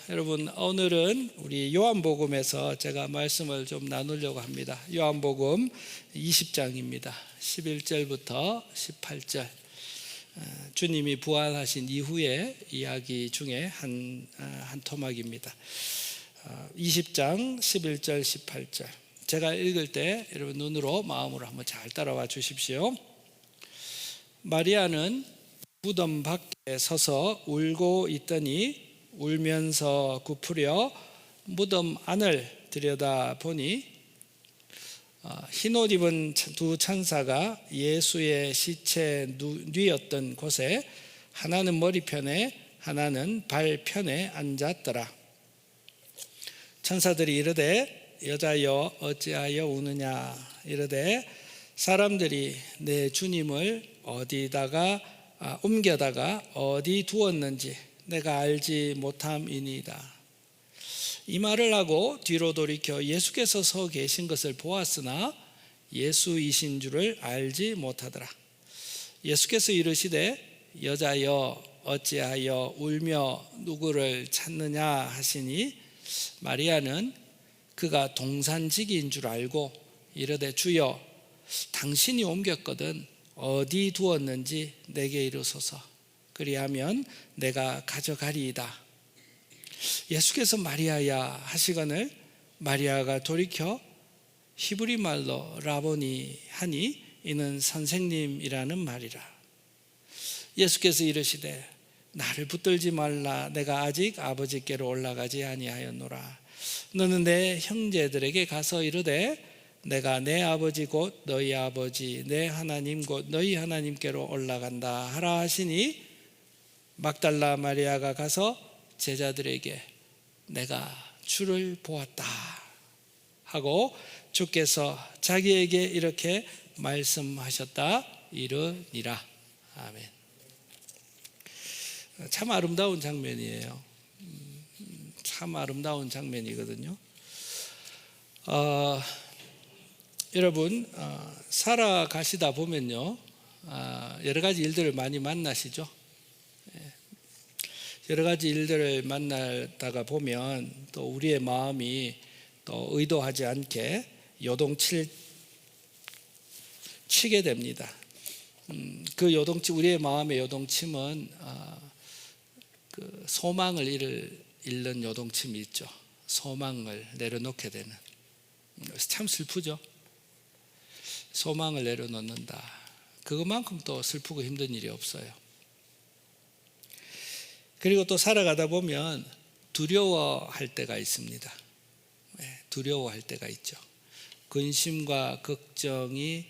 여러분, 오늘은 우리 요한복음에서 제가 말씀을 좀 나누려고 합니다. 요한복음 20장입니다. 11절부터 18절. 주님이 부활하신 이후의 이야기 중에 한 토막입니다. 20장 11절 18절. 제가 읽을 때 여러분 눈으로 마음으로 한번 잘 따라와 주십시오. 마리아는 무덤 밖에 서서 울고 있더니 울면서 굽으려 무덤 안을 들여다보니 흰옷 입은 두 천사가 예수의 시체 뉘었던 곳에 하나는 머리편에 하나는 발편에 앉았더라. 천사들이 이르되 여자여 어찌하여 우느냐 이르되 사람들이 내 주님을 어디다가 옮겨다가 어디 두었는지 내가 알지 못함이니이다. 이 말을 하고 뒤로 돌이켜 예수께서 서 계신 것을 보았으나 예수이신 줄을 알지 못하더라. 예수께서 이르시되 여자여 어찌하여 울며 누구를 찾느냐 하시니 마리아는 그가 동산지기인 줄 알고 이르되 주여 당신이 옮겼거든 어디 두었는지 내게 이르소서. 그리하면 내가 가져가리이다. 예수께서 마리아야 하시거늘 마리아가 돌이켜 히브리 말로 라보니 하니 이는 선생님이라는 말이라. 예수께서 이르시되 나를 붙들지 말라. 내가 아직 아버지께로 올라가지 아니하였노라. 너는 내 형제들에게 가서 이르되 내가 내 아버지 곧 너희 아버지 내 하나님 곧 너희 하나님께로 올라간다 하라 하시니 막달라 마리아가 가서 제자들에게 내가 주를 보았다 하고 주께서 자기에게 이렇게 말씀하셨다 이르니라. 아멘. 참 아름다운 장면이에요. 참 아름다운 장면이거든요. 여러분 살아가시다 보면요 여러 가지 일들을 많이 만나시죠. 여러 가지 일들을 만나다가 보면 또 우리의 마음이 또 의도하지 않게 요동치게 됩니다. 우리의 마음의 요동침은 그 소망을 잃는 요동침이 있죠. 소망을 내려놓게 되는. 참 슬프죠. 소망을 내려놓는다. 그것만큼 또 슬프고 힘든 일이 없어요. 그리고 또 살아가다 보면 두려워할 때가 있습니다. 두려워할 때가 있죠. 근심과 걱정이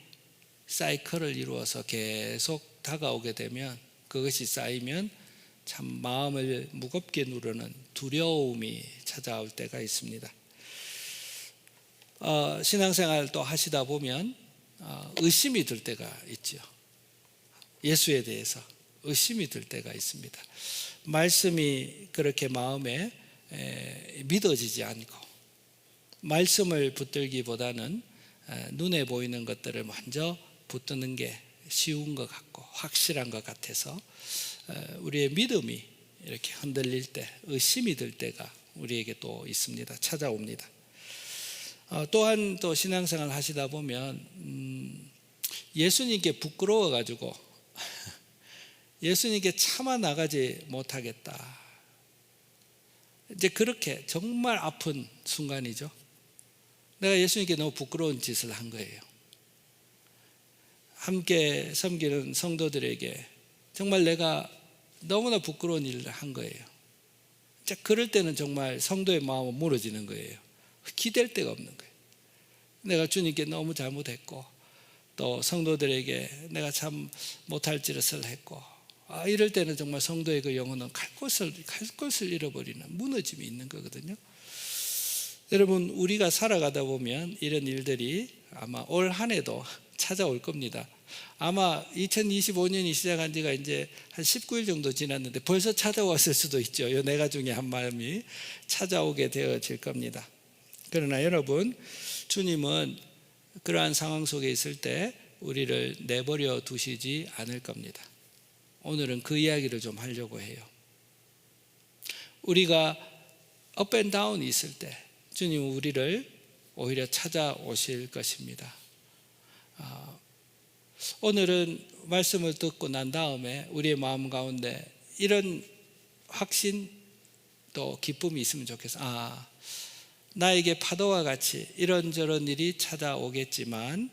사이클을 이루어서 계속 다가오게 되면 그것이 쌓이면 참 마음을 무겁게 누르는 두려움이 찾아올 때가 있습니다. 신앙생활 또 하시다 보면 의심이 들 때가 있죠. 예수에 대해서 의심이 들 때가 있습니다. 말씀이 그렇게 마음에 믿어지지 않고 말씀을 붙들기보다는 눈에 보이는 것들을 먼저 붙드는 게 쉬운 것 같고 확실한 것 같아서 우리의 믿음이 이렇게 흔들릴 때 의심이 들 때가 우리에게 또 있습니다. 찾아옵니다. 또한 또 신앙생활 하시다 보면 예수님께 부끄러워 가지고 예수님께 차마 나가지 못하겠다. 이제 그렇게 정말 아픈 순간이죠. 내가 예수님께 너무 부끄러운 짓을 한 거예요. 함께 섬기는 성도들에게 정말 내가 너무나 부끄러운 일을 한 거예요. 이제 그럴 때는 정말 성도의 마음은 무너지는 거예요. 기댈 데가 없는 거예요. 내가 주님께 너무 잘못했고 또 성도들에게 내가 참 못할 짓을 했고 이럴 때는 정말 성도의 그 영혼은 갈 곳을 잃어버리는 무너짐이 있는 거거든요. 여러분 우리가 살아가다 보면 이런 일들이 아마 올 한 해도 찾아올 겁니다. 아마 2025년이 시작한 지가 이제 한 19일 정도 지났는데 벌써 찾아왔을 수도 있죠. 요 내가 중에 한 마음이 찾아오게 되어질 겁니다. 그러나 여러분 주님은 그러한 상황 속에 있을 때 우리를 내버려 두시지 않을 겁니다. 오늘은 그 이야기를 좀 하려고 해요. 우리가 업 앤 다운이 있을 때 주님은 우리를 오히려 찾아오실 것입니다. 오늘은 말씀을 듣고 난 다음에 우리의 마음 가운데 이런 확신 또 기쁨이 있으면 좋겠어요. 나에게 파도와 같이 이런저런 일이 찾아오겠지만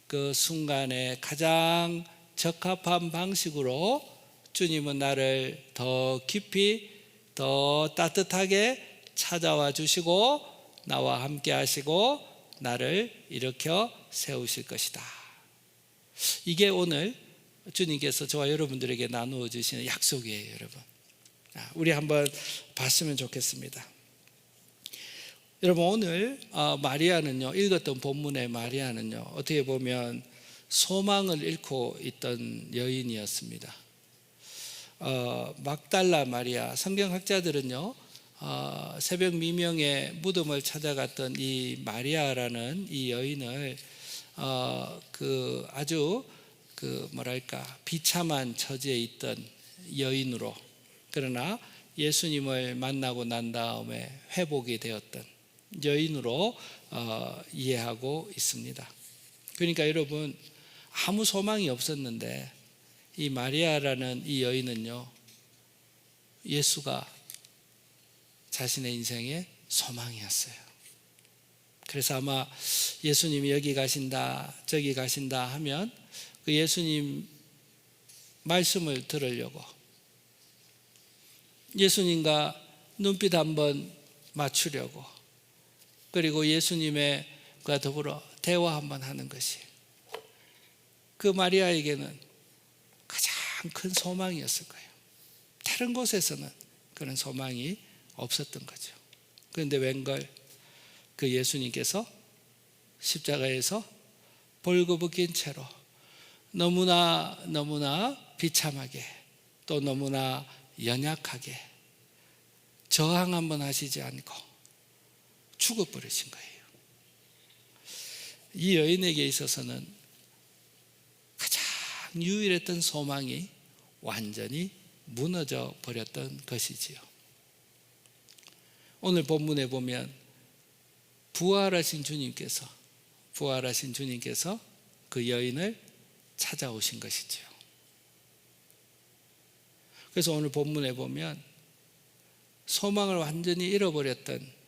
그 순간에 가장 적합한 방식으로 주님은 나를 더 깊이 더 따뜻하게 찾아와 주시고 나와 함께 하시고 나를 일으켜 세우실 것이다. 이게 오늘 주님께서 저와 여러분들에게 나누어 주시는 약속이에요, 여러분. 우리 한번 봤으면 좋겠습니다. 여러분, 오늘 마리아는요, 읽었던 본문의 마리아는요, 어떻게 보면 소망을 잃고 있던 여인이었습니다. 막달라 마리아, 성경학자들은요, 새벽 미명에 무덤을 찾아갔던 이 마리아라는 이 여인을 아주 비참한 처지에 있던 여인으로, 그러나 예수님을 만나고 난 다음에 회복이 되었던 여인으로 이해하고 있습니다. 그러니까 여러분, 아무 소망이 없었는데 이 마리아라는 이 여인은요, 예수가 자신의 인생의 소망이었어요. 그래서 아마 예수님이 여기 가신다 저기 가신다 하면 그 예수님 말씀을 들으려고 예수님과 눈빛 한번 맞추려고, 그리고 예수님과 더불어 대화 한번 하는 것이 그 마리아에게는 가장 큰 소망이었을 거예요. 다른 곳에서는 그런 소망이 없었던 거죠. 그런데 웬걸 그 예수님께서 십자가에서 벌거벗긴 채로 너무나 비참하게 또 너무나 연약하게 저항 한번 하시지 않고 죽어버리신 거예요. 이 여인에게 있어서는 가장 유일했던 소망이 완전히 무너져 버렸던 것이지요. 오늘 본문에 보면 부활하신 주님께서 그 여인을 찾아오신 것이지요. 그래서 오늘 본문에 보면 소망을 완전히 잃어버렸던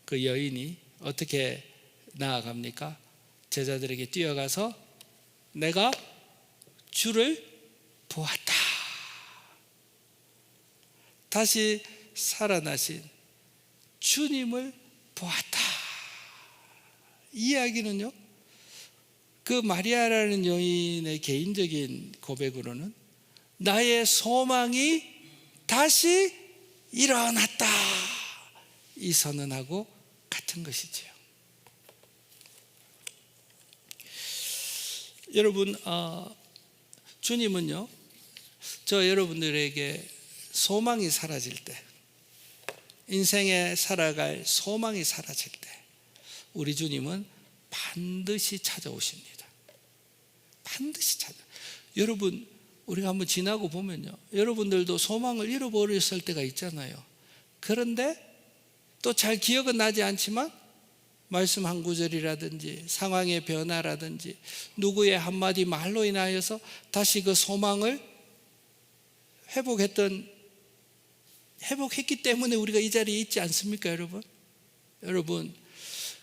그 여인이 어떻게 나아갑니까? 제자들에게 뛰어가서 내가 주를 보았다. 다시 살아나신 주님을 보았다. 이 이야기는요, 그 마리아라는 여인의 개인적인 고백으로는 나의 소망이 다시 일어났다, 이 선언하고 같은 것이지요. 여러분, 주님은요, 저 여러분들에게 소망이 사라질 때, 인생에 살아갈 소망이 사라질 때 우리 주님은 반드시 찾아오십니다. 반드시 여러분, 우리가 한번 지나고 보면요, 여러분들도 소망을 잃어버렸을 때가 있잖아요. 그런데 또 잘 기억은 나지 않지만 말씀 한 구절이라든지 상황의 변화라든지 누구의 한마디 말로 인하여서 다시 그 소망을 회복했기 때문에 우리가 이 자리에 있지 않습니까, 여러분? 여러분,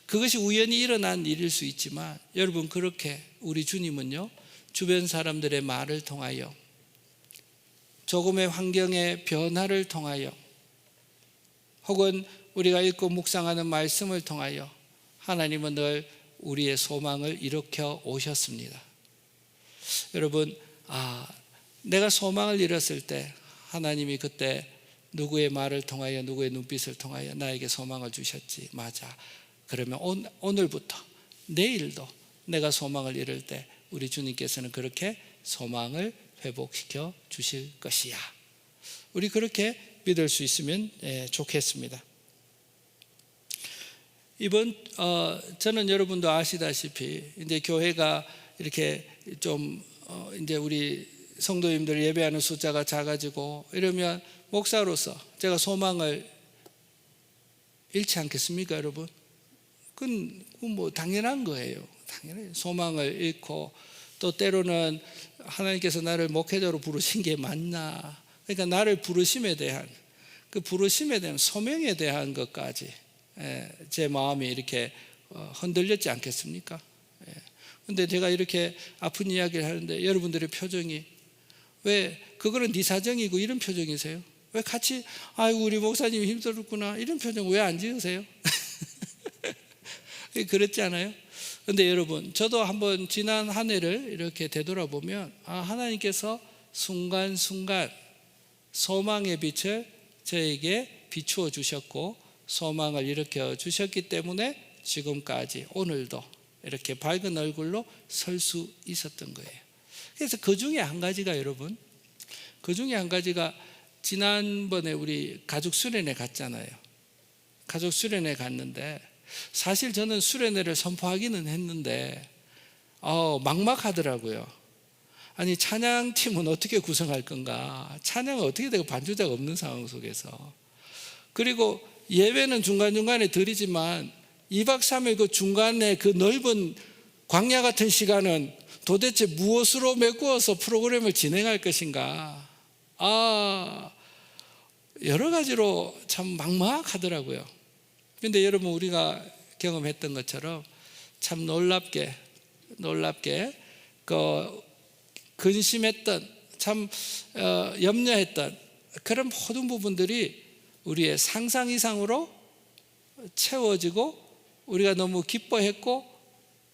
그것이 우연히 일어난 일일 수 있지만 여러분, 그렇게 우리 주님은요, 주변 사람들의 말을 통하여 조금의 환경의 변화를 통하여 혹은 우리가 읽고 묵상하는 말씀을 통하여 하나님은 늘 우리의 소망을 일으켜 오셨습니다. 여러분, 내가 소망을 잃었을 때 하나님이 그때 누구의 말을 통하여 누구의 눈빛을 통하여 나에게 소망을 주셨지. 맞아. 그러면 오늘부터 내일도 내가 소망을 잃을 때 우리 주님께서는 그렇게 소망을 회복시켜 주실 것이야. 우리 그렇게 믿을 수 있으면 좋겠습니다. 이번 저는 여러분도 아시다시피 이제 교회가 이렇게 좀 이제 우리 성도님들 예배하는 숫자가 작아지고 이러면 목사로서 제가 소망을 잃지 않겠습니까, 여러분? 그건 뭐 당연한 거예요. 당연해요. 소망을 잃고 또 때로는 하나님께서 나를 목회자로 부르신 게 맞나? 그러니까 나를 부르심에 대한 그 부르심에 대한 소명에 대한 것까지 제 마음이 이렇게 흔들렸지 않겠습니까? 그런데 제가 이렇게 아픈 이야기를 하는데 여러분들의 표정이 왜 그거는 네 사정이고 이런 표정이세요? 왜 같이 아이고 우리 목사님이 힘들었구나 이런 표정 왜 안 지으세요? 그렇지 않아요? 그런데 여러분 저도 한번 지난 한 해를 이렇게 되돌아보면 하나님께서 순간순간 소망의 빛을 저에게 비추어 주셨고 소망을 일으켜 주셨기 때문에 지금까지 오늘도 이렇게 밝은 얼굴로 설 수 있었던 거예요. 그래서 그 중에 한 가지가 여러분, 그 중에 한 가지가 지난번에 우리 가족 수련회 갔잖아요. 가족 수련회 갔는데 사실 저는 수련회를 선포하기는 했는데 막막하더라고요. 아니 찬양팀은 어떻게 구성할 건가? 찬양은 어떻게 되고 반주자가 없는 상황 속에서. 그리고 예배는 중간중간에 드리지만 2박 3일 그 중간에 그 넓은 광야 같은 시간은 도대체 무엇으로 메꾸어서 프로그램을 진행할 것인가? 여러 가지로 참 막막하더라고요. 그런데 여러분 우리가 경험했던 것처럼 참 놀랍게 그 근심했던 참 염려했던 그런 모든 부분들이 우리의 상상 이상으로 채워지고 우리가 너무 기뻐했고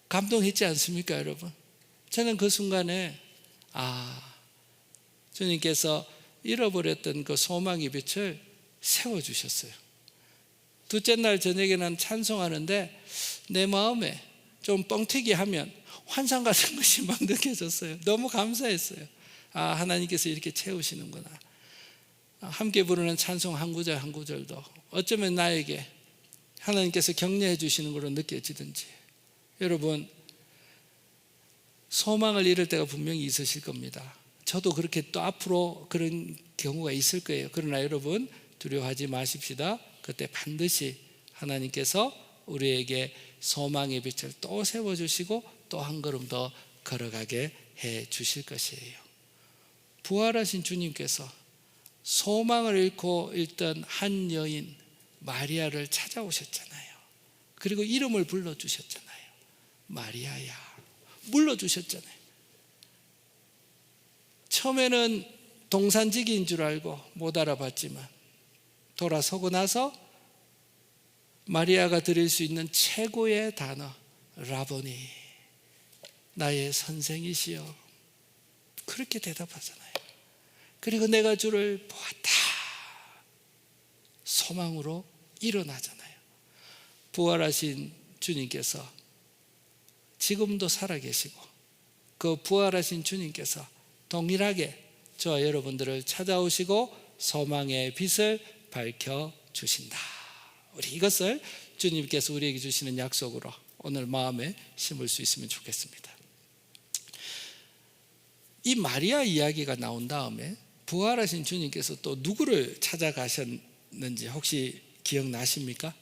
감동했지 않습니까, 여러분? 저는 그 순간에 주님께서 잃어버렸던 그 소망의 빛을 세워주셨어요. 둘째 날 저녁에는 찬송하는데 내 마음에 좀 뻥튀기 하면 환상 같은 것이 막 느껴졌어요. 너무 감사했어요. 하나님께서 이렇게 채우시는구나. 함께 부르는 찬송 한 구절 한 구절도 어쩌면 나에게 하나님께서 격려해 주시는 걸로 느껴지든지. 여러분 소망을 잃을 때가 분명히 있으실 겁니다. 저도 그렇게 또 앞으로 그런 경우가 있을 거예요. 그러나 여러분 두려워하지 마십시다. 그때 반드시 하나님께서 우리에게 소망의 빛을 또 세워주시고 또 한 걸음 더 걸어가게 해 주실 것이에요. 부활하신 주님께서 소망을 잃고 있던 한 여인 마리아를 찾아오셨잖아요. 그리고 이름을 불러주셨잖아요. 마리아야 불러주셨잖아요. 처음에는 동산지기인 줄 알고 못 알아봤지만 돌아서고 나서 마리아가 드릴 수 있는 최고의 단어 라보니 나의 선생이시여 그렇게 대답하잖아요. 그리고 내가 주를 보았다 소망으로 일어나잖아요. 부활하신 주님께서 지금도 살아계시고 그 부활하신 주님께서 동일하게 저와 여러분들을 찾아오시고 소망의 빛을 밝혀주신다. 우리 이것을 주님께서 우리에게 주시는 약속으로 오늘 마음에 심을 수 있으면 좋겠습니다. 이 마리아 이야기가 나온 다음에 부활하신 주님께서 또 누구를 찾아가셨는지 혹시 기억나십니까?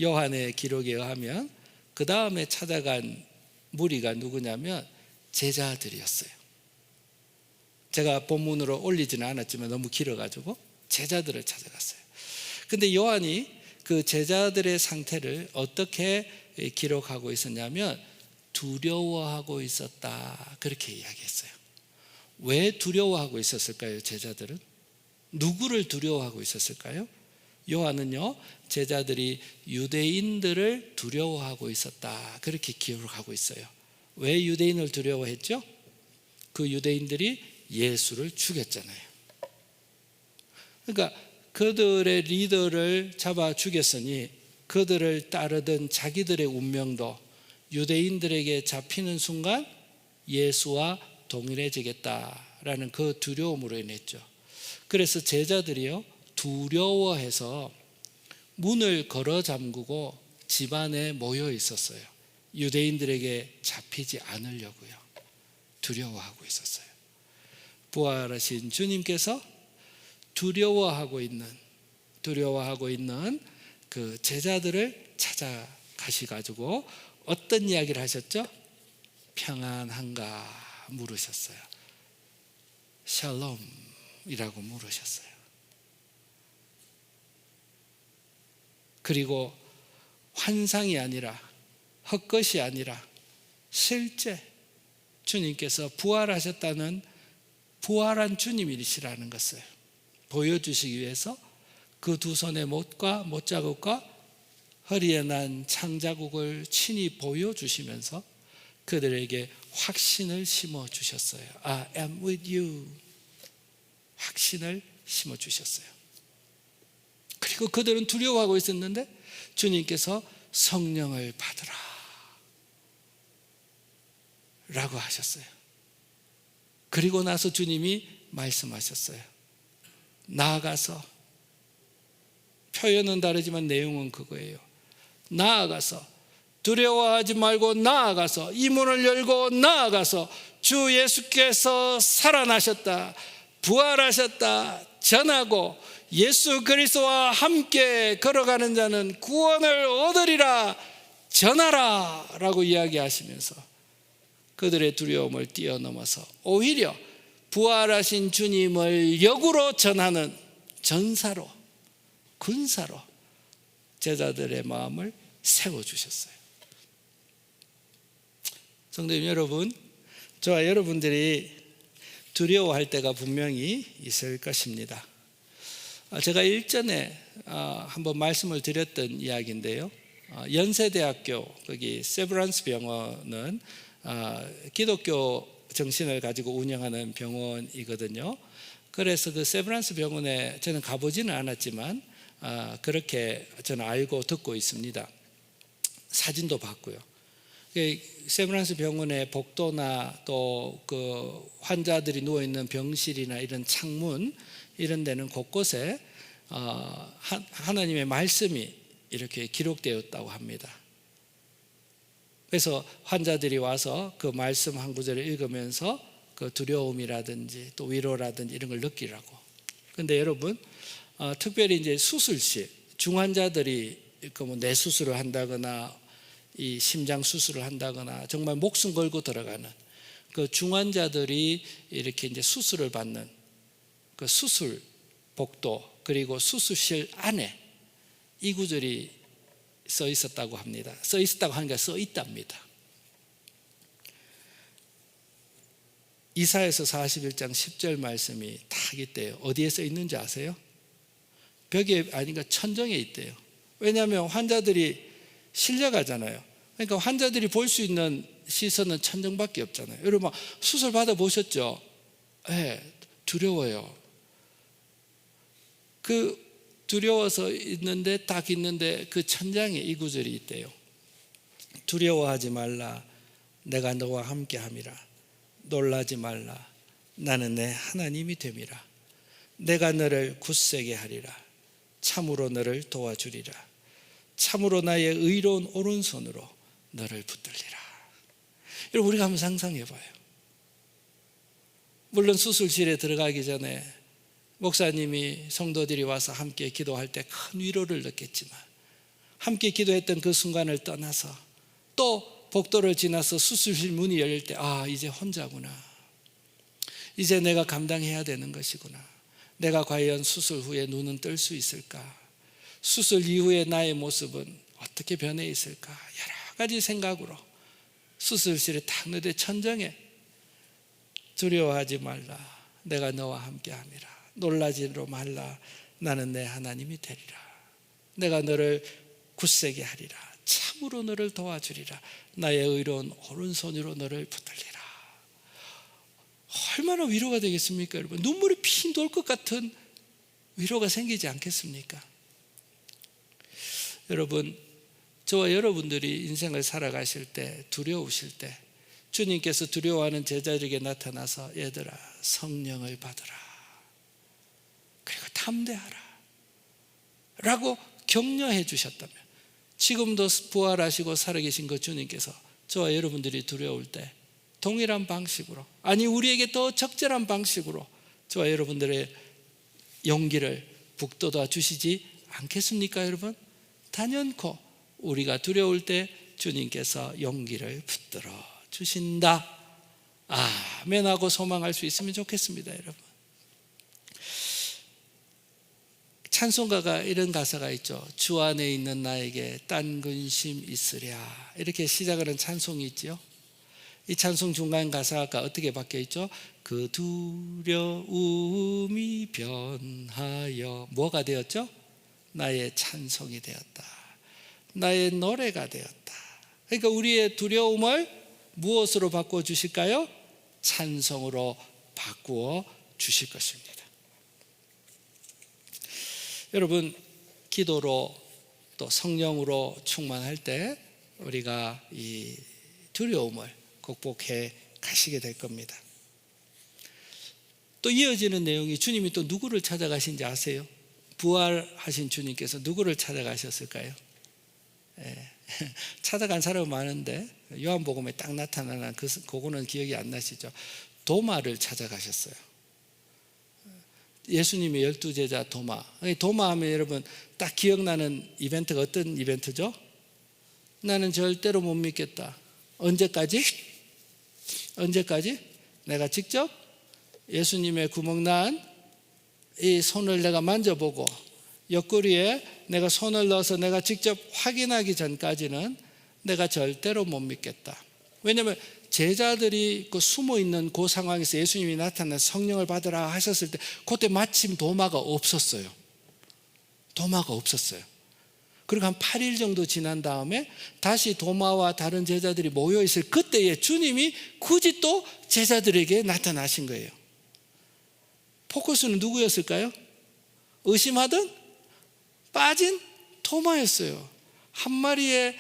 요한의 기록에 의하면 그 다음에 찾아간 무리가 누구냐면 제자들이었어요. 제가 본문으로 올리지는 않았지만 너무 길어가지고 제자들을 찾아갔어요. 근데 요한이 그 제자들의 상태를 어떻게 기록하고 있었냐면 두려워하고 있었다 그렇게 이야기했어요. 왜 두려워하고 있었을까요? 제자들은 누구를 두려워하고 있었을까요? 요한은요 제자들이 유대인들을 두려워하고 있었다 그렇게 기록하고 있어요. 왜 유대인을 두려워했죠? 그 유대인들이 예수를 죽였잖아요. 그러니까 그들의 리더를 잡아 죽였으니 그들을 따르던 자기들의 운명도 유대인들에게 잡히는 순간 예수와 동일해지겠다라는 그 두려움으로 인했죠. 그래서 제자들이요 두려워해서 문을 걸어 잠그고 집안에 모여 있었어요. 유대인들에게 잡히지 않으려고요. 두려워하고 있었어요. 부활하신 주님께서 두려워하고 있는 그 제자들을 찾아가셔가지고 어떤 이야기를 하셨죠? 평안한가 물으셨어요. 샬롬이라고 물으셨어요. 그리고 환상이 아니라, 헛것이 아니라 실제 주님께서 부활하셨다는 부활한 주님이시라는 것을 보여주시기 위해서 그 두 손의 못자국과 허리에 난 창자국을 친히 보여주시면서 그들에게 확신을 심어주셨어요. I am with you. 확신을 심어주셨어요. 그리고 그들은 두려워하고 있었는데 주님께서 성령을 받으라 라고 하셨어요. 그리고 나서 주님이 말씀하셨어요. 나아가서, 표현은 다르지만 내용은 그거예요. 나아가서, 두려워하지 말고 나아가서, 이 문을 열고 나아가서 주 예수께서 살아나셨다, 부활하셨다 전하고 예수 그리스도와 함께 걸어가는 자는 구원을 얻으리라 전하라 라고 이야기하시면서 그들의 두려움을 뛰어넘어서 오히려 부활하신 주님을 역으로 전하는 전사로, 군사로 제자들의 마음을 세워주셨어요. 성도님 여러분, 저와 여러분들이 두려워할 때가 분명히 있을 것입니다. 제가 일전에 한번 말씀을 드렸던 이야기인데요. 연세대학교 거기 세브란스 병원은 기독교 정신을 가지고 운영하는 병원이거든요. 그래서 그 세브란스 병원에 저는 가보지는 않았지만 그렇게 저는 알고 듣고 있습니다. 사진도 봤고요. 세브란스 병원의 복도나 또 그 환자들이 누워 있는 병실이나 이런 창문 이런 데는 곳곳에 하나님의 말씀이 이렇게 기록되었다고 합니다. 그래서 환자들이 와서 그 말씀 한 구절을 읽으면서 그 두려움이라든지 또 위로라든지 이런 걸 느끼라고. 그런데 여러분, 특별히 이제 수술실 중환자들이 그 뭐 뇌 수술을 한다거나 이 심장 수술을 한다거나 정말 목숨 걸고 들어가는 그 중환자들이 이렇게 이제 수술을 받는 그 수술 복도 그리고 수술실 안에 이 구절이 써 있었다고 합니다. 써 있었다고 하는 게 써 있답니다. 이사야서 41장 10절 말씀이 딱 있대요. 어디에 써 있는지 아세요? 벽에 아닌가 천정에 있대요. 왜냐하면 환자들이 실려가잖아요. 그러니까 환자들이 볼 수 있는 시선은 천정밖에 없잖아요. 여러분 수술 받아보셨죠? 네, 두려워요. 그 두려워서 있는데 딱 있는데 그 천장에 이 구절이 있대요. 두려워하지 말라, 내가 너와 함께함이라. 놀라지 말라, 나는 내 하나님이 됨이라. 내가 너를 굳세게 하리라. 참으로 너를 도와주리라. 참으로 나의 의로운 오른손으로 너를 붙들리라. 여러분 우리가 한번 상상해 봐요. 물론 수술실에 들어가기 전에 목사님이 성도들이 와서 함께 기도할 때 큰 위로를 느꼈지만 함께 기도했던 그 순간을 떠나서 또 복도를 지나서 수술실 문이 열릴 때 이제 혼자구나. 이제 내가 감당해야 되는 것이구나. 내가 과연 수술 후에 눈은 뜰 수 있을까? 수술 이후에 나의 모습은 어떻게 변해 있을까? 여러 가지 생각으로 수술실에 딱 너의 천정에 두려워하지 말라, 내가 너와 함께함이라. 놀라지도 말라, 나는 내 하나님이 되리라. 내가 너를 굳세게 하리라. 참으로 너를 도와주리라. 나의 의로운 오른손으로 너를 붙들리라. 얼마나 위로가 되겠습니까 여러분? 눈물이 핑 돌 것 같은 위로가 생기지 않겠습니까? 여러분, 저와 여러분들이 인생을 살아가실 때 두려우실 때 주님께서 두려워하는 제자들에게 나타나서 얘들아 성령을 받으라, 그리고 담대하라 라고 격려해 주셨다면 지금도 부활하시고 살아계신 그 주님께서 저와 여러분들이 두려울 때 동일한 방식으로, 아니 우리에게 더 적절한 방식으로 저와 여러분들의 용기를 북돋아 주시지 않겠습니까, 여러분? 단연코 우리가 두려울 때 주님께서 용기를 붙들어 주신다. 아멘하고 소망할 수 있으면 좋겠습니다, 여러분. 찬송가가 이런 가사가 있죠. 주 안에 있는 나에게 딴 근심 있으랴, 이렇게 시작하는 찬송이 있죠. 이 찬송 중간 가사가 어떻게 바뀌어 있죠? 그 두려움이 변하여 뭐가 되었죠? 나의 찬송이 되었다, 나의 노래가 되었다. 그러니까 우리의 두려움을 무엇으로 바꾸어 주실까요? 찬송으로 바꾸어 주실 것입니다. 여러분, 기도로 또 성령으로 충만할 때 우리가 이 두려움을 극복해 가시게 될 겁니다. 또 이어지는 내용이, 주님이 또 누구를 찾아가신지 아세요? 부활하신 주님께서 누구를 찾아가셨을까요? 찾아간 사람은 많은데 요한복음에 딱 나타나는 그거는 기억이 안 나시죠? 도마를 찾아가셨어요. 예수님의 12제자 도마. 도마 하면 여러분 딱 기억나는 이벤트가 어떤 이벤트죠? 나는 절대로 못 믿겠다. 언제까지? 내가 직접 예수님의 구멍 난 이 손을 내가 만져보고 옆구리에 내가 손을 넣어서 내가 직접 확인하기 전까지는 내가 절대로 못 믿겠다. 왜냐하면 제자들이 그 숨어 있는 그 상황에서 예수님이 나타나 성령을 받으라 하셨을 때 그때 마침 도마가 없었어요. 그리고 한 8일 정도 지난 다음에 다시 도마와 다른 제자들이 모여있을 그때에 주님이 굳이 또 제자들에게 나타나신 거예요. 포커스는 누구였을까요? 의심하던 빠진 도마였어요. 한 마리의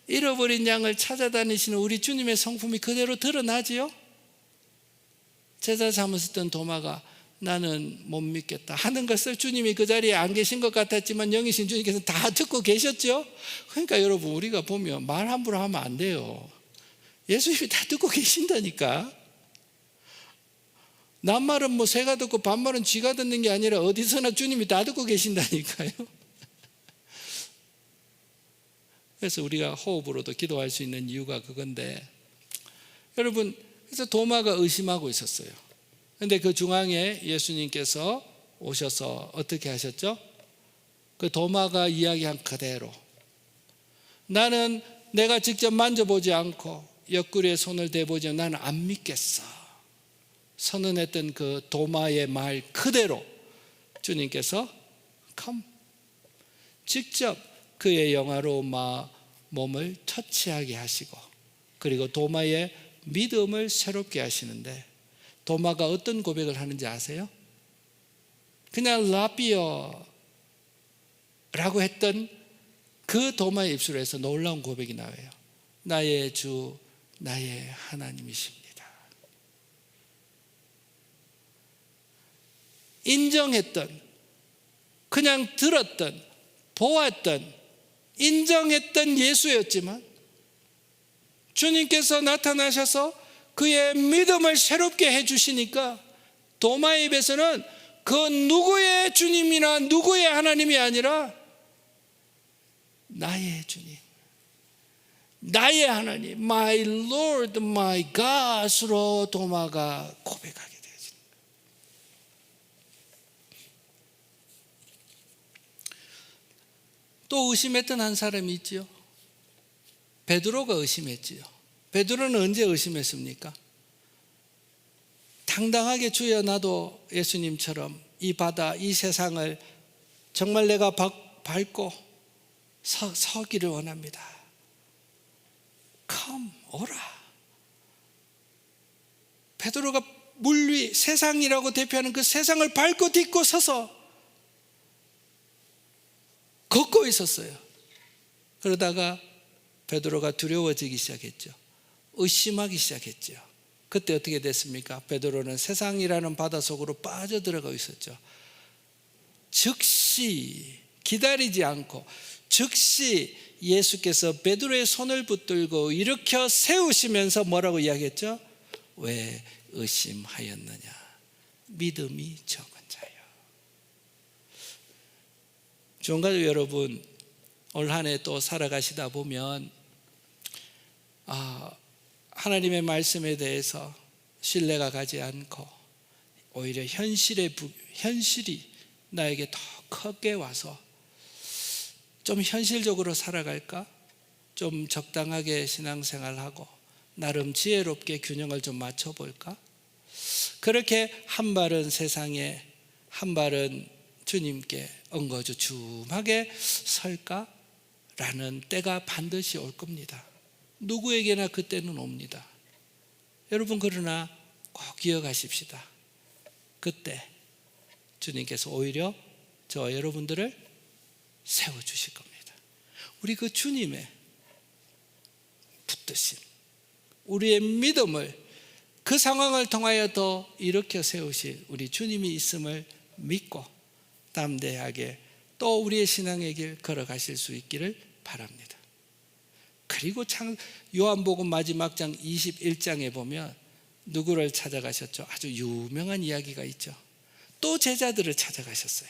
잃어버린 양을 찾아다니시는 우리 주님의 성품이 그대로 드러나지요. 제자 잠을 쓰던 도마가 나는 못 믿겠다 하는 것을 주님이 그 자리에 안 계신 것 같았지만 영이신 주님께서 다 듣고 계셨죠. 그러니까 여러분, 우리가 보면 말 함부로 하면 안 돼요. 예수님이 다 듣고 계신다니까. 남말은 뭐 새가 듣고 반말은 쥐가 듣는 게 아니라 어디서나 주님이 다 듣고 계신다니까요. 그래서 우리가 호흡으로도 기도할 수 있는 이유가 그건데, 여러분, 그래서 도마가 의심하고 있었어요. 그런데 그 중앙에 예수님께서 오셔서 어떻게 하셨죠? 그 도마가 이야기한 그대로, 나는 내가 직접 만져보지 않고 옆구리에 손을 대보지 않으면 나는 안 믿겠어 선언했던 그 도마의 말 그대로 주님께서 직접 그의 영화로운 몸을 터치하게 하시고, 그리고 도마의 믿음을 새롭게 하시는데, 도마가 어떤 고백을 하는지 아세요? 그냥 라비어라고 했던 그 도마의 입술에서 놀라운 고백이 나와요. 나의 주, 나의 하나님이십니다. 인정했던, 그냥 들었던, 보았던, 인정했던 예수였지만 주님께서 나타나셔서 그의 믿음을 새롭게 해주시니까 도마의 입에서는 그 누구의 주님이나 누구의 하나님이 아니라 나의 주님, 나의 하나님, My Lord, My God으로 도마가 고백하게 되어집니다. 또 의심했던 한 사람이 있지요. 베드로가 의심했지요. 베드로는 언제 의심했습니까? 당당하게 주여 나도 예수님처럼 이 바다, 이 세상을 정말 내가 밟고 서기를 원합니다. 오라. 베드로가 물 위, 세상이라고 대표하는 그 세상을 밟고 딛고 서서 걷고 있었어요. 그러다가 베드로가 두려워지기 시작했죠. 의심하기 시작했죠. 그때 어떻게 됐습니까? 베드로는 세상이라는 바다 속으로 빠져들어가고 있었죠. 즉시 기다리지 않고 즉시 예수께서 베드로의 손을 붙들고 일으켜 세우시면서 뭐라고 이야기했죠? 왜 의심하였느냐. 믿음이 적은 자요. 종가족 여러분, 올 한 해 또 살아가시다 보면 하나님의 말씀에 대해서 신뢰가 가지 않고 오히려 현실이 나에게 더 크게 와서 좀 현실적으로 살아갈까? 좀 적당하게 신앙생활하고 나름 지혜롭게 균형을 좀 맞춰볼까? 그렇게 한 발은 세상에, 한 발은 주님께 엉거주춤하게 설까? 라는 때가 반드시 올 겁니다. 누구에게나 그때는 옵니다. 여러분, 그러나 꼭 기억하십시다. 그때 주님께서 오히려 저와 여러분들을 세워주실 겁니다. 우리 그 주님의 붙드심, 우리의 믿음을 그 상황을 통하여 더 일으켜 세우실 우리 주님이 있음을 믿고 담대하게 또 우리의 신앙의 길 걸어가실 수 있기를 바랍니다. 그리고 요한복음 마지막 장 21장에 보면 누구를 찾아가셨죠? 아주 유명한 이야기가 있죠. 또 제자들을 찾아가셨어요.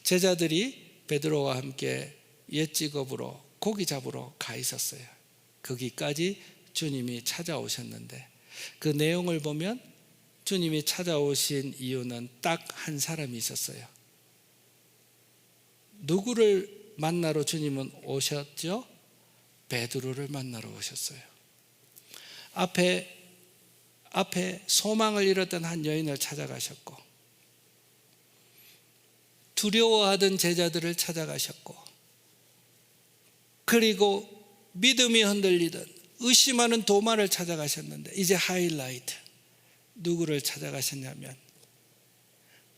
제자들이 베드로와 함께 옛 직업으로 고기 잡으러 가 있었어요. 거기까지 주님이 찾아오셨는데 그 내용을 보면 주님이 찾아오신 이유는 딱 한 사람이 있었어요. 누구를 만나러 주님은 오셨죠? 베드로를 만나러 오셨어요. 앞에 소망을 잃었던 한 여인을 찾아가셨고, 두려워하던 제자들을 찾아가셨고, 그리고 믿음이 흔들리던 의심하는 도마를 찾아가셨는데, 이제 하이라이트, 누구를 찾아가셨냐면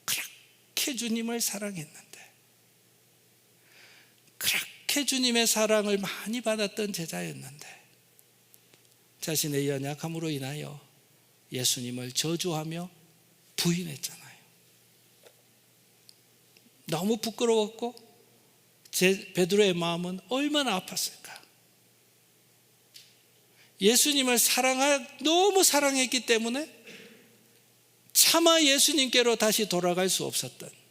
그렇게 주님을 사랑했는데, 그렇게 주님의 사랑을 많이 받았던 제자였는데 자신의 연약함으로 인하여 예수님을 저주하며 부인했잖아요. 너무 부끄러웠고 베드로의 마음은 얼마나 아팠을까. 예수님을 너무 사랑했기 때문에 차마 예수님께로 다시 돌아갈 수 없었던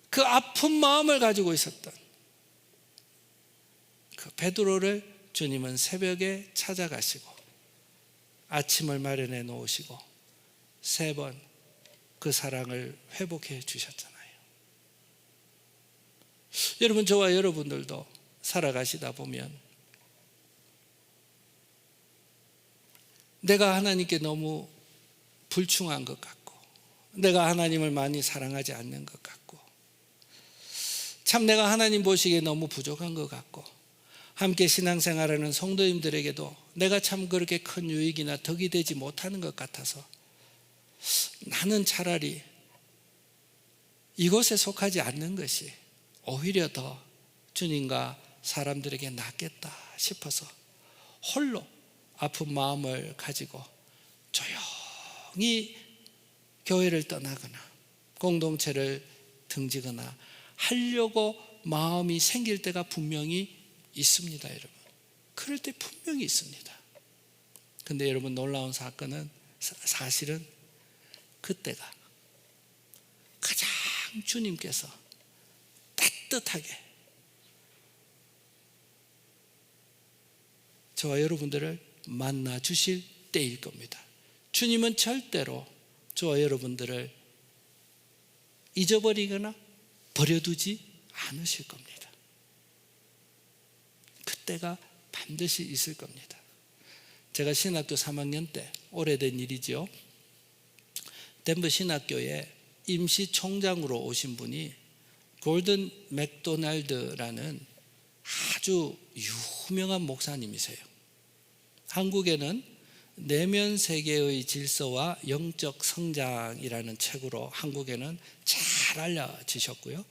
그 아픈 마음을 가지고 있었던 그 베드로를 주님은 새벽에 찾아가시고 아침을 마련해 놓으시고 3번 그 사랑을 회복해 주셨잖아요. 여러분, 저와 여러분들도 살아가시다 보면 내가 하나님께 너무 불충한 것 같고, 내가 하나님을 많이 사랑하지 않는 것 같고, 참 내가 하나님 보시기에 너무 부족한 것 같고, 함께 신앙생활하는 성도님들에게도 내가 참 그렇게 큰 유익이나 덕이 되지 못하는 것 같아서 나는 차라리 이곳에 속하지 않는 것이 오히려 더 주님과 사람들에게 낫겠다 싶어서 홀로 아픈 마음을 가지고 조용히 교회를 떠나거나 공동체를 등지거나 하려고 마음이 생길 때가 분명히 있습니다, 여러분. 그럴 때 분명히 있습니다. 근데 여러분, 놀라운 사건은 사실은 그때가 가장 주님께서 따뜻하게 저와 여러분들을 만나 주실 때일 겁니다. 주님은 절대로 저와 여러분들을 잊어버리거나 버려두지 않으실 겁니다. 그때가 반드시 있을 겁니다. 제가 신학교 3학년 때, 오래된 일이죠, 덴버 신학교에 임시 총장으로 오신 분이 골든 맥도날드라는 아주 유명한 목사님이세요. 한국에는 내면 세계의 질서와 영적 성장이라는 책으로 한국에는 잘 알려지셨고요.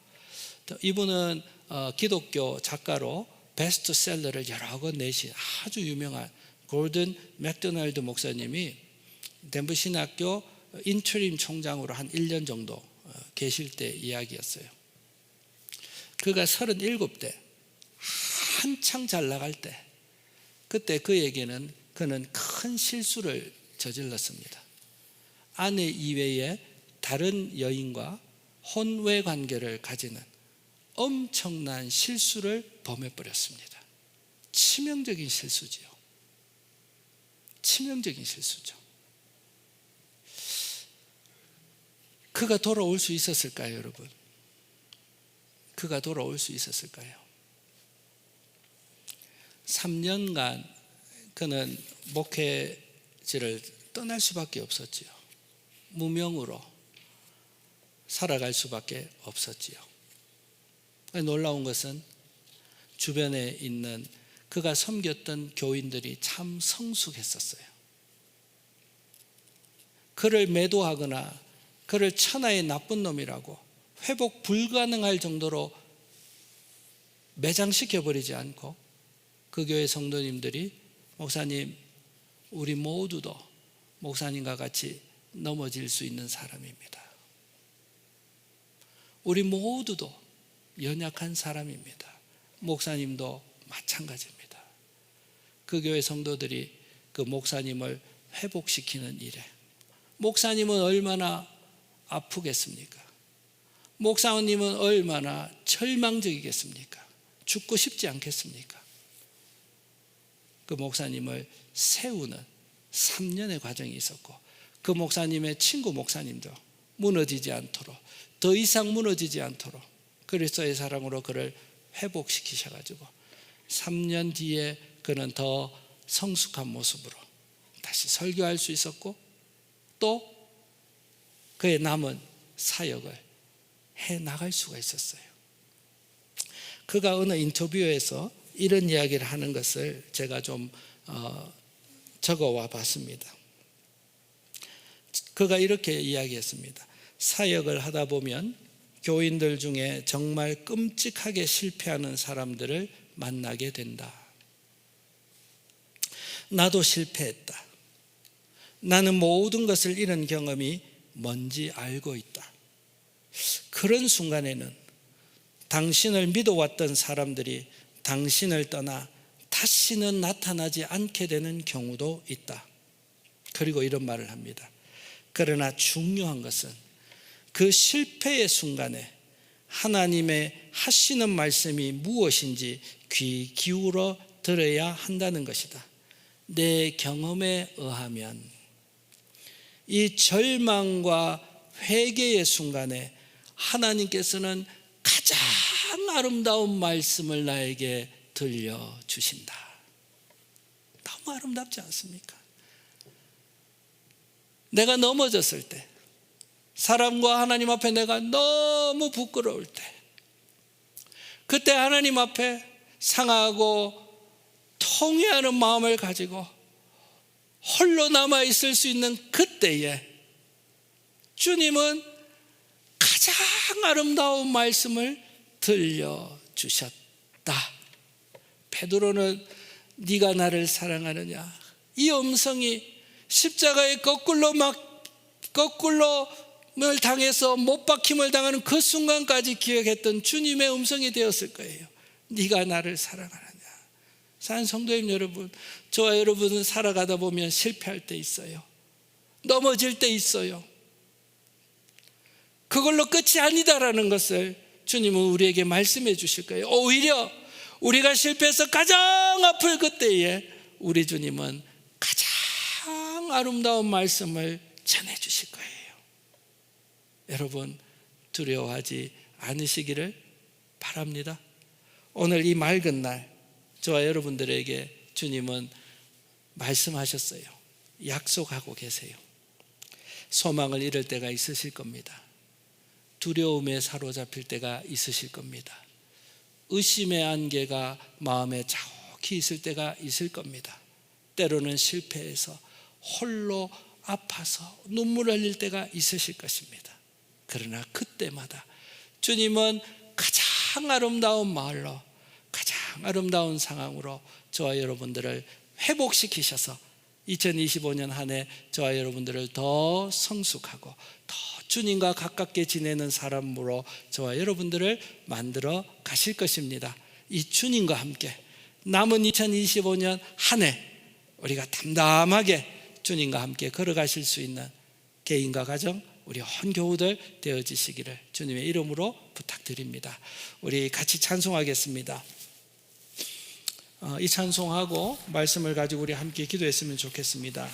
또 이분은 기독교 작가로 베스트셀러를 여러 권 내신 아주 유명한 골든 맥도날드 목사님이 덴버 신학교 인트림 총장으로 한 1년 정도 계실 때 이야기였어요. 그가 37대 한창 잘 나갈 때, 그때 그에게는 그 그는 큰 실수를 저질렀습니다. 아내 이외에 다른 여인과 혼외 관계를 가지는 엄청난 실수를 범해버렸습니다. 치명적인 실수지요. 치명적인 실수죠. 그가 돌아올 수 있었을까요, 여러분? 그가 돌아올 수 있었을까요? 3년간 그는 목회지를 떠날 수밖에 없었지요. 무명으로 살아갈 수밖에 없었지요. 놀라운 것은 주변에 있는 그가 섬겼던 교인들이 참 성숙했었어요. 그를 매도하거나 그를 천하의 나쁜 놈이라고 회복 불가능할 정도로 매장시켜버리지 않고 그 교회 성도님들이 목사님, 우리 모두도 목사님과 같이 넘어질 수 있는 사람입니다. 우리 모두도 연약한 사람입니다. 목사님도 마찬가지입니다. 그 교회 성도들이 그 목사님을 회복시키는 일에 목사님은 얼마나 아프겠습니까? 목사님은 얼마나 절망적이겠습니까? 죽고 싶지 않겠습니까? 그 목사님을 세우는 3년의 과정이 있었고 그 목사님의 친구 목사님도 무너지지 않도록 더 이상 무너지지 않도록 그리스도의 사랑으로 그를 회복시키셔가지고 3년 뒤에 그는 더 성숙한 모습으로 다시 설교할 수 있었고 또 그의 남은 사역을 해나갈 수가 있었어요. 그가 어느 인터뷰에서 이런 이야기를 하는 것을 제가 좀 적어와 봤습니다. 그가 이렇게 이야기했습니다. 사역을 하다 보면 교인들 중에 정말 끔찍하게 실패하는 사람들을 만나게 된다. 나도 실패했다. 나는 모든 것을 잃은 경험이 뭔지 알고 있다. 그런 순간에는 당신을 믿어왔던 사람들이 당신을 떠나 다시는 나타나지 않게 되는 경우도 있다. 그리고 이런 말을 합니다. 그러나 중요한 것은 그 실패의 순간에 하나님의 하시는 말씀이 무엇인지 귀 기울여 들어야 한다는 것이다. 내 경험에 의하면 이 절망과 회개의 순간에 하나님께서는 가장 아름다운 말씀을 나에게 들려주신다. 너무 아름답지 않습니까? 내가 넘어졌을 때, 사람과 하나님 앞에 내가 너무 부끄러울 때, 그때 하나님 앞에 상하고 통회하는 마음을 가지고 홀로 남아있을 수 있는 그때에 주님은 가장 아름다운 말씀을 들려주셨다. 베드로는 네가 나를 사랑하느냐, 이 음성이 십자가에 거꾸로를 당해서 못 박힘을 당하는 그 순간까지 기억했던 주님의 음성이 되었을 거예요. 네가 나를 사랑하느냐. 사랑하는 성도님 여러분, 저와 여러분은 살아가다 보면 실패할 때 있어요. 넘어질 때 있어요. 그걸로 끝이 아니다라는 것을 주님은 우리에게 말씀해 주실 거예요. 오히려 우리가 실패해서 가장 아플 그때에 우리 주님은 가장 아름다운 말씀을 전해 주실 거예요. 여러분, 두려워하지 않으시기를 바랍니다. 오늘 이 맑은 날 저와 여러분들에게 주님은 말씀하셨어요. 약속하고 계세요. 소망을 잃을 때가 있으실 겁니다. 두려움에 사로잡힐 때가 있으실 겁니다. 의심의 안개가 마음에 자욱히 있을 때가 있을 겁니다. 때로는 실패해서 홀로 아파서 눈물을 흘릴 때가 있으실 것입니다. 그러나 그때마다 주님은 가장 아름다운 마을로, 가장 아름다운 상황으로 저와 여러분들을 회복시키셔서 2025년 한 해 저와 여러분들을 더 성숙하고 더 주님과 가깝게 지내는 사람으로 저와 여러분들을 만들어 가실 것입니다. 이 주님과 함께 남은 2025년 한 해 우리가 담담하게 주님과 함께 걸어가실 수 있는 개인과 가정, 우리 온 교우들 되어지시기를 주님의 이름으로 부탁드립니다. 우리 같이 찬송하겠습니다. 이 찬송하고 말씀을 가지고 우리 함께 기도했으면 좋겠습니다.